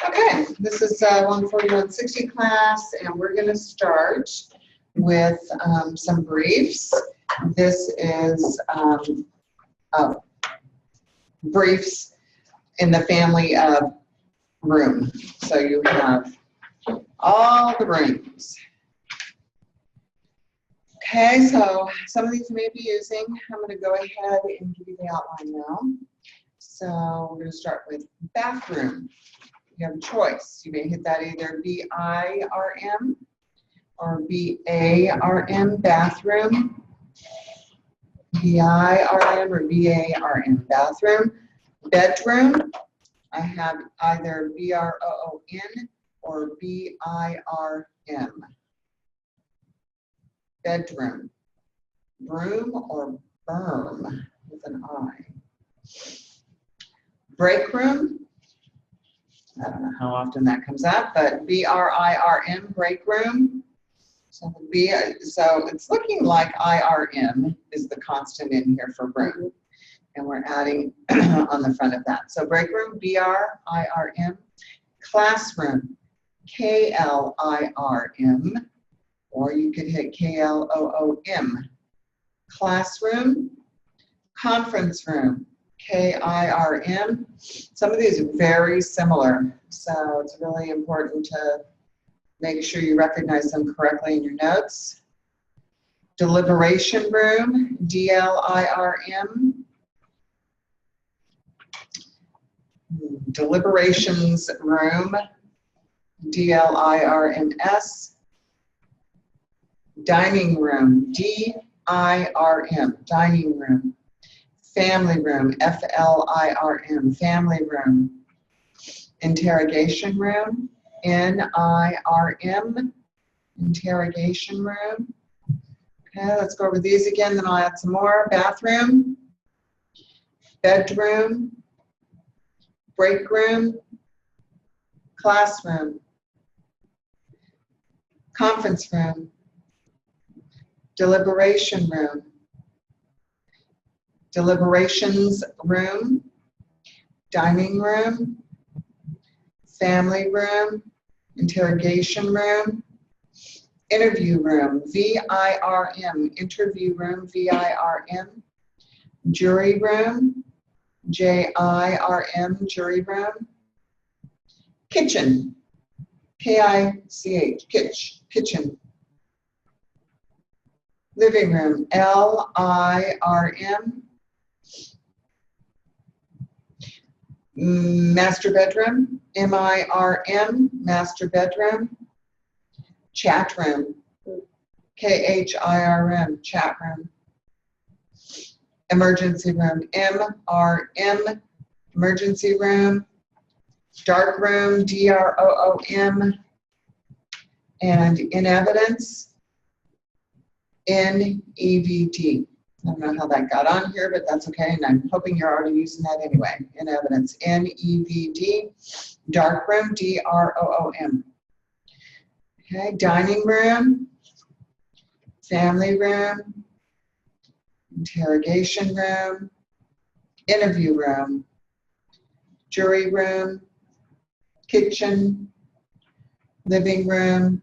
Okay, this is 14160 class, and we're going to start with some briefs. This is briefs in the family of room. So you have all the rooms. Okay, so some of these you may be using. I'm going to go ahead and give you the outline now. So we're going to start with bathroom. You have a choice. You may hit that either B-I-R-M or B-A-R-M, bathroom. B-I-R-M or B-A-R-M, bathroom. Bedroom, I have either B-R-O-O-N or B-I-R-M. Bedroom. Broom or berm with an I. Break room. I don't know how often that comes up, but B-R-I-R-M, break room. So it's looking like I-R-M is the constant in here for room. And we're adding on the front of that. So break room, B-R-I-R-M. Classroom, K-L-I-R-M. Or you could hit K-L-O-O-M. Classroom. Conference room, K-I-R-M. Some of these are very similar, so it's really important to make sure you recognize them correctly in your notes. Deliberation room, D-L-I-R-M. Deliberations room, D-L-I-R-M-S. Dining room, D-I-R-M, dining room. Family room, F-L-I-R-M, family room. Interrogation room, N-I-R-M, interrogation room. Okay, let's go over these again, then I'll add some more. Bathroom, bedroom, break room, classroom, conference room, deliberation room, deliberations room, dining room, family room, interrogation room, interview room, V-I-R-M, interview room, V-I-R-M, jury room, J-I-R-M, jury room, kitchen, K-I-C-H, kitchen, living room, L-I-R-M, master bedroom, M-I-R-M, master bedroom, chat room, K-H-I-R-M, chat room, emergency room, M-R-M, emergency room, dark room, D-R-O-O-M, and in evidence, N-E-V-D. I don't know how that got on here, but that's okay, and I'm hoping you're already using that anyway. In evidence, N-E-V-D. Dark room, D-R-O-O-M. Okay, dining room, family room, interrogation room, interview room, jury room, kitchen, living room,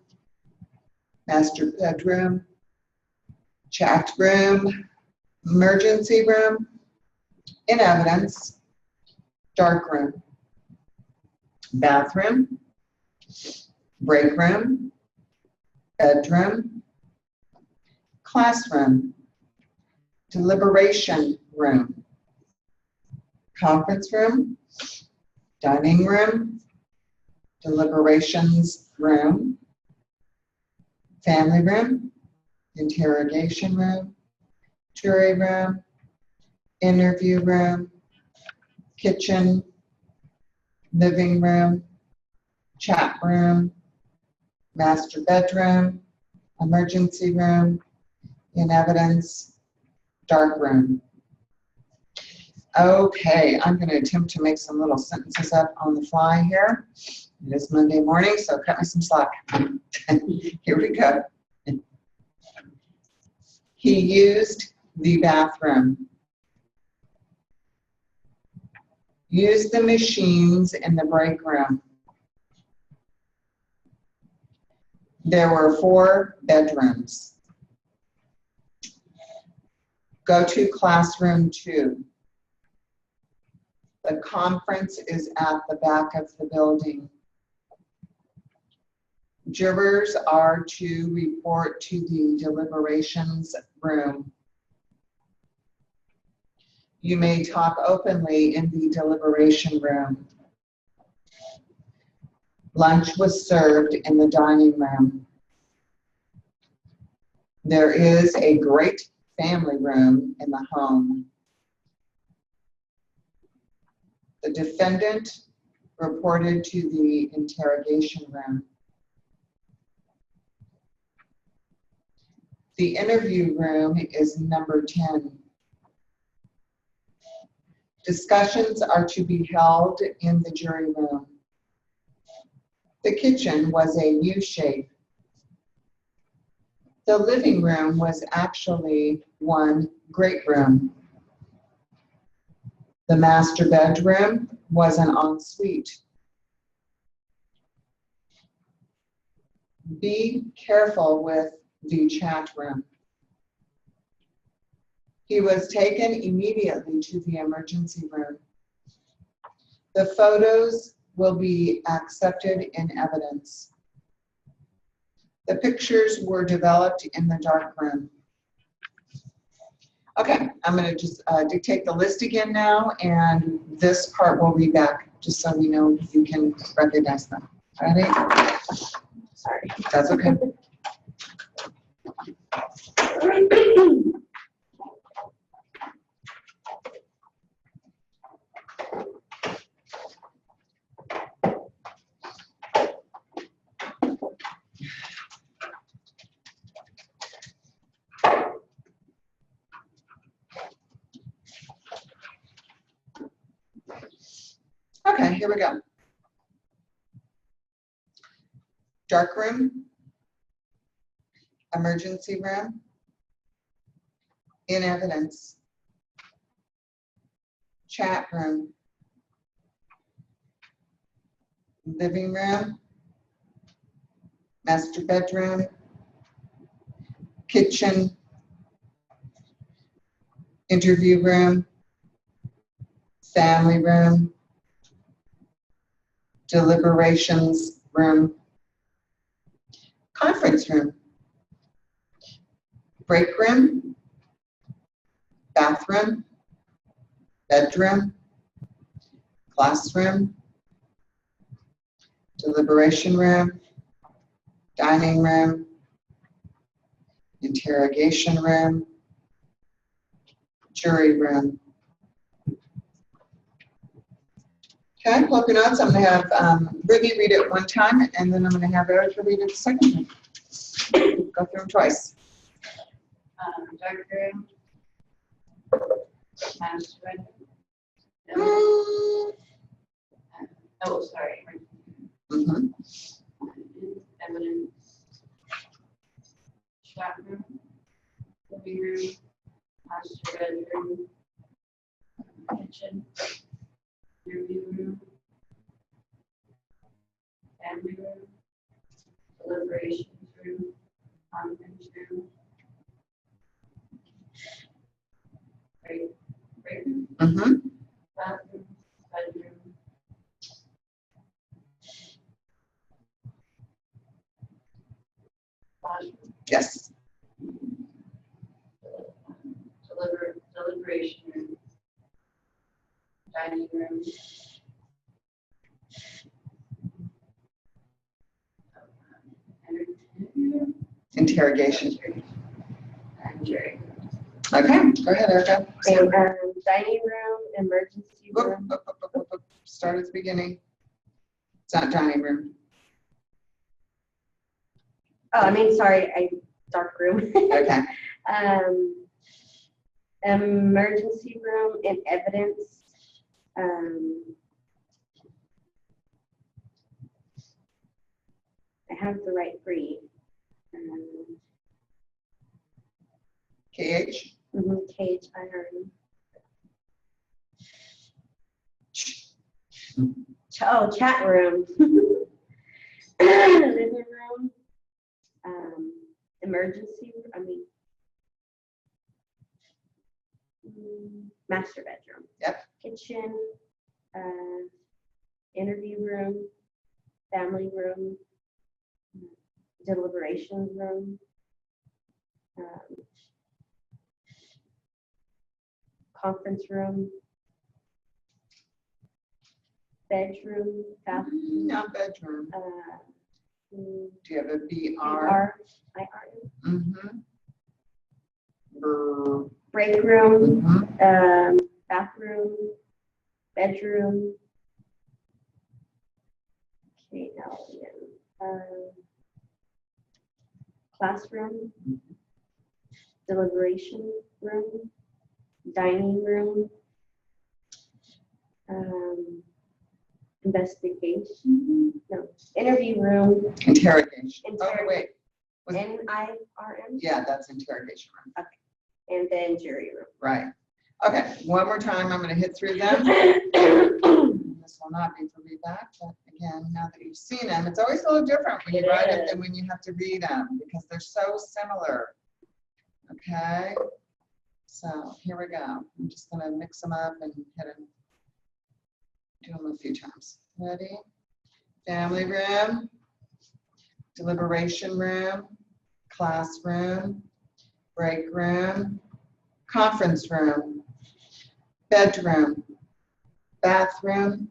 master bedroom, chat room, emergency room, in evidence, dark room, bathroom, break room, bedroom, classroom, deliberation room, conference room, dining room, deliberations room, family room, interrogation room, jury room, interview room, kitchen, living room, chat room, master bedroom, emergency room, in evidence, dark room. Okay, I'm going to attempt to make some little sentences up on the fly here. It is Monday morning, so cut me some slack. Here we go. He used the bathroom. Use the machines in the break room. There were 4 bedrooms. Go to classroom 2. The conference is at the back of the building. Jurors are to report to the deliberations room. You may talk openly in the deliberation room. Lunch was served in the dining room. There is a great family room in the home. The defendant reported to the interrogation room. The interview room is number 10. Discussions are to be held in the jury room. The kitchen was a U shape. The living room was actually one great room. The master bedroom was an ensuite. Be careful with the chat room. He was taken immediately to the emergency room. The photos will be accepted in evidence. The pictures were developed in the dark room. Okay, I'm going to just dictate the list again now, and this part we'll read back just so we know you can recognize them. Ready? Sorry. That's okay. Okay, here we go. Dark room, emergency room, in evidence, chat room, living room, master bedroom, kitchen, interview room, family room, deliberations room, conference room, break room, bathroom, bedroom, classroom, deliberation room, dining room, interrogation room, jury room. Okay, pull up your notes. I'm going to have Ruby read it one time, and then I'm going to have Erica read it the second time. Go through them twice. Dark room, master bedroom. Oh, sorry. Evidence. Chat room, living room, master bedroom, kitchen, interview room, family room, deliberations room, conference room, break room, bathroom, bedroom, classroom, Yes. deliberation room, dining room, Interrogation. and jury. Okay, go ahead, Erica. And, dining room, emergency room. Start at the beginning. It's not dining room. Oh, I mean, sorry, dark room. Okay. Emergency room and evidence. I have the right breed. KH. KHIRM. Oh, chat room. Living room. emergency, master bedroom. Yep. Kitchen, interview room, family room, deliberation room, conference room, bedroom, bathroom, Not bedroom. mm, Do you have a BR? IR, Mm-hmm. Brr. break room, Mhm. bathroom, bedroom. Okay, now again, classroom, deliberation room, dining room, investigation, no, interview room, Interrogation. Oh, wait. Was- NIRM, Yeah, that's interrogation room. and then jury room. Right. Okay, one more time. I'm going to hit through them. This will not be for feedback, but again, now that you've seen them, it's always a little different when you It write it is. than when you have to read them because they're so similar. Okay, so here we go. I'm just going to mix them up and hit them, do them a few times. Ready? Family room, deliberation room, classroom, break room, conference room, bedroom, bathroom,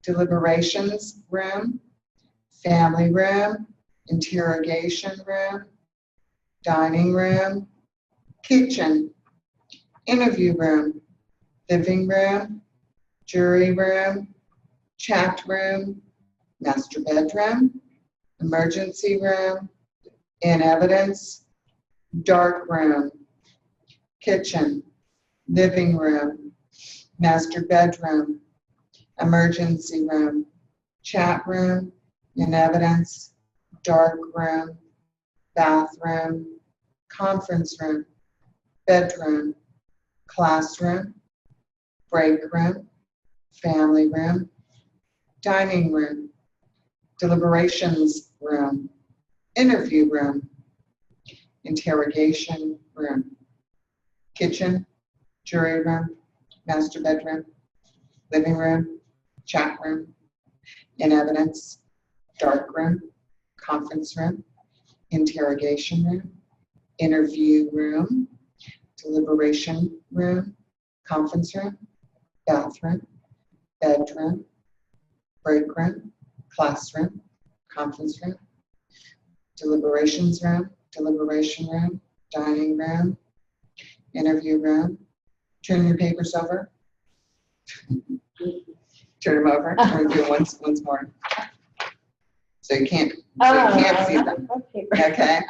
deliberations room, family room, interrogation room, dining room, kitchen, interview room, living room, jury room, chat room, master bedroom, emergency room, in evidence, dark room, kitchen, living room, master bedroom, emergency room, chat room, in evidence, dark room, bathroom, conference room, bedroom, classroom, break room, family room, dining room, deliberations room, interview room, interrogation room, kitchen, jury room, master bedroom, living room, chat room, in evidence, dark room, conference room, interrogation room, interview room, deliberation room, conference room, bathroom, bedroom, break room, classroom, conference room, deliberations room, deliberation room, dining room, interview room. Turn your papers over. Turn them over. I'm going to do it once more. So you can't see them. Okay.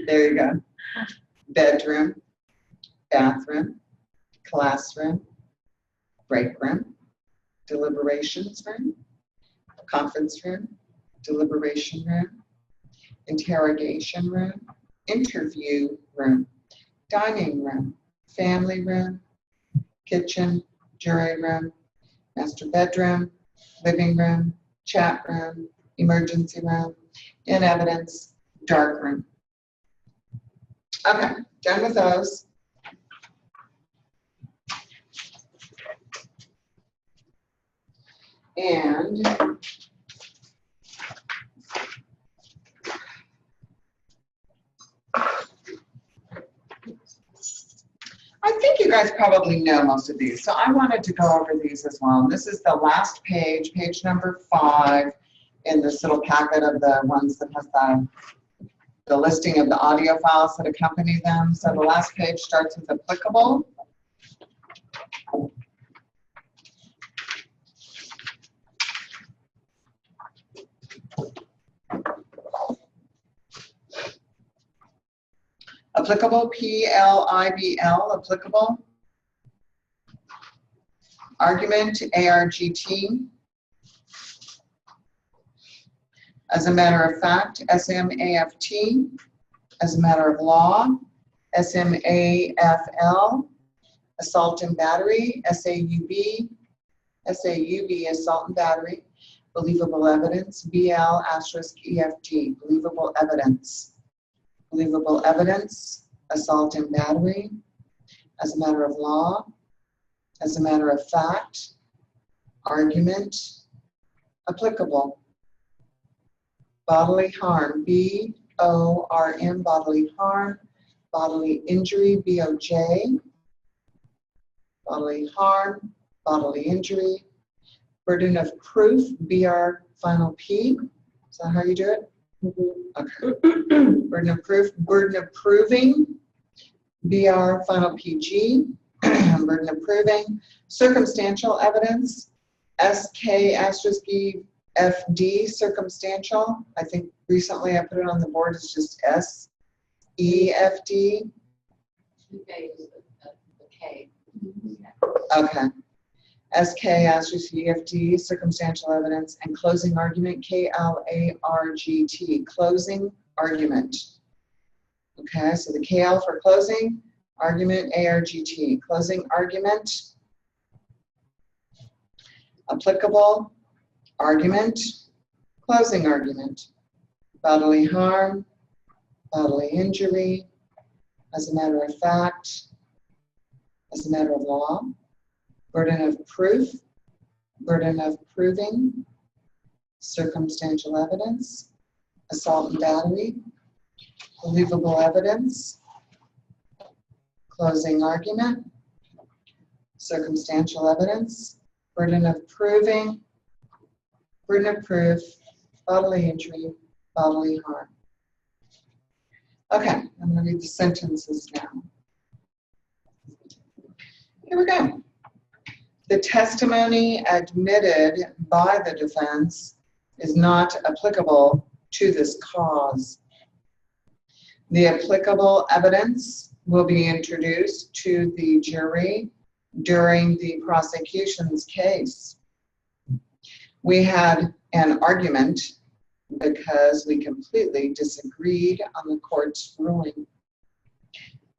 There you go. Bedroom, bathroom, classroom, break room, deliberations room, conference room, deliberation room, interrogation room, interview room, dining room, family room, kitchen, jury room, master bedroom, living room, chat room, emergency room, in evidence, dark room. Okay, done with those. And I think you guys probably know most of these, so I wanted to go over these as well. And this is the last page, page number 5 in this little packet of the ones that has the listing of the audio files that accompany them. So the last page starts with applicable. Applicable, P-L-I-B-L, applicable. Argument, A-R-G-T. As a matter of fact, S-M-A-F-T. As a matter of law, S-M-A-F-L. Assault and battery, S-A-U-B. S-A-U-B, assault and battery. believable evidence, BL*EFT, believable evidence. Believable evidence, assault and battery, as a matter of law, as a matter of fact, argument, applicable. Bodily harm, BORM, bodily harm, bodily injury, BOJ, bodily harm, bodily injury, burden of proof, BR final P. Is that how you do it? Okay. Burden of proof, burden of proving, BR final PG, burden of proving, circumstantial evidence, SK*EFD, circumstantial. I think recently I put it on the board as just SEFD. Okay, the K. Okay. SK*EFD, circumstantial evidence, and closing argument, KLARGT, closing argument. Okay, so the KL for closing argument, ARGT, closing argument, applicable argument, closing argument, bodily harm, bodily injury, as a matter of fact, as a matter of law, burden of proof, burden of proving, circumstantial evidence, assault and battery, believable evidence, closing argument, circumstantial evidence, burden of proving, burden of proof, bodily injury, bodily harm. Okay, I'm going to read the sentences now. Here we go. The testimony admitted by the defense is not applicable to this cause. The applicable evidence will be introduced to the jury during the prosecution's case. We had an argument because we completely disagreed on the court's ruling.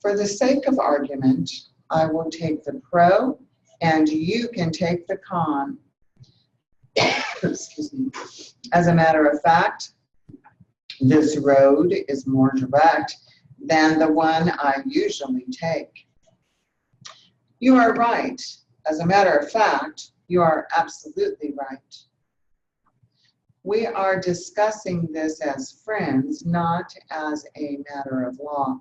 For the sake of argument, I will take the pro and you can take the con. Excuse me. As a matter of fact, this road is more direct than the one I usually take. You are right. As a matter of fact, you are absolutely right. We are discussing this as friends, not as a matter of law.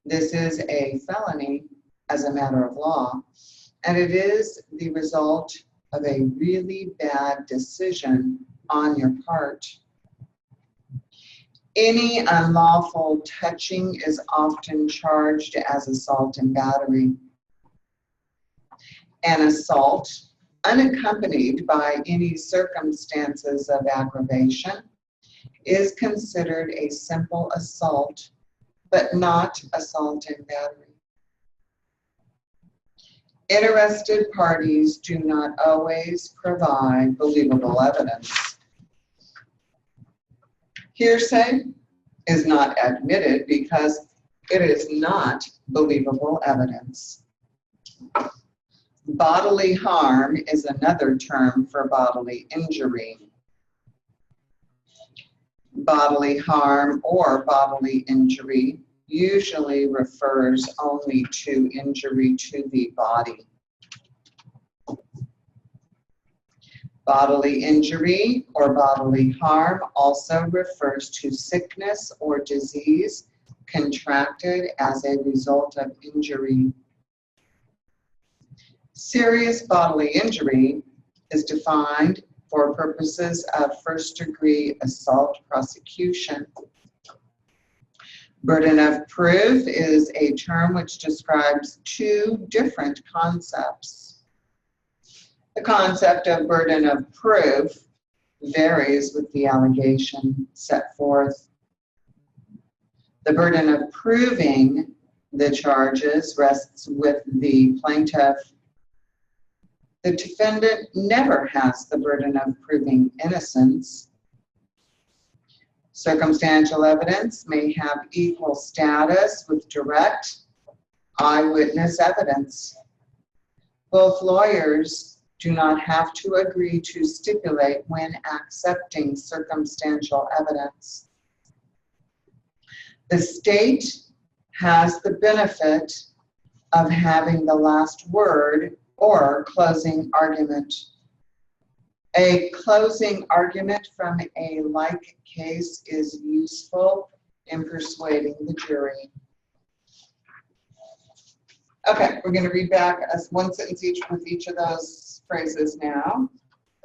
This is a felony as a matter of law, and it is the result of a really bad decision on your part. Any unlawful touching is often charged as assault and battery. An assault, unaccompanied by any circumstances of aggravation, is considered a simple assault, but not assault and battery. Interested parties do not always provide believable evidence. Hearsay is not admitted because it is not believable evidence. Bodily harm is another term for bodily injury. Bodily harm or bodily injury usually refers only to injury to the body. Bodily injury or bodily harm also refers to sickness or disease contracted as a result of injury. Serious bodily injury is defined for purposes of first-degree assault prosecution. Burden of proof is a term which describes two different concepts. The concept of burden of proof varies with the allegation set forth. The burden of proving the charges rests with the plaintiff. The defendant never has the burden of proving innocence. Circumstantial evidence may have equal status with direct eyewitness evidence. Both lawyers do not have to agree to stipulate when accepting circumstantial evidence. The state has the benefit of having the last word or closing argument. A closing argument from a like case is useful in persuading the jury. Okay, we're going to read back as one sentence each with each of those phrases now.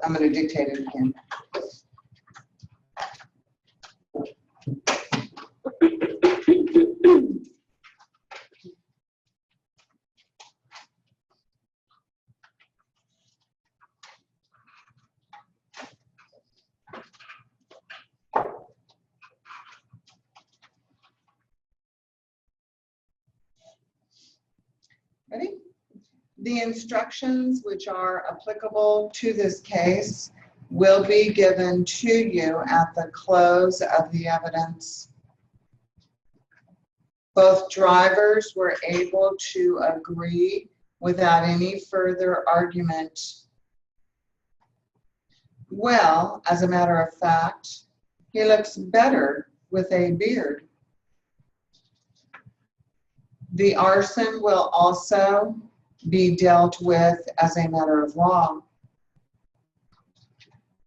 I'm going to dictate it again. Ready? The instructions which are applicable to this case will be given to you at the close of the evidence. Both drivers were able to agree without any further argument. Well, as a matter of fact, he looks better with a beard. The arson will also be dealt with as a matter of law.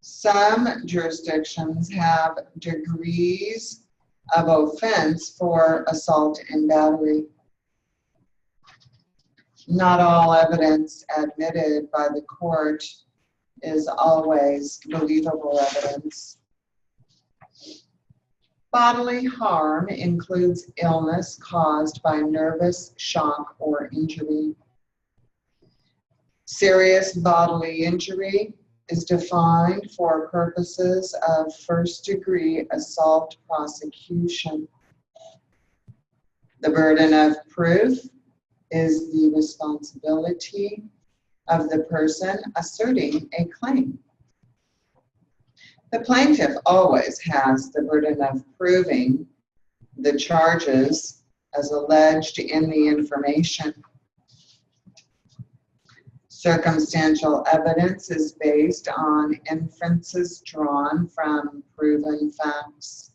Some jurisdictions have degrees of offense for assault and battery. Not all evidence admitted by the court is always believable evidence. Bodily harm includes illness caused by nervous shock or injury. Serious bodily injury is defined for purposes of first-degree assault prosecution. The burden of proof is the responsibility of the person asserting a claim. The plaintiff always has the burden of proving the charges as alleged in the information. Circumstantial evidence is based on inferences drawn from proven facts.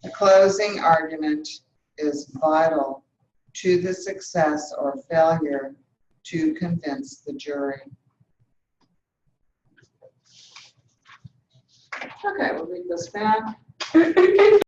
The closing argument is vital to the success or failure to convince the jury. Okay, we'll read this back.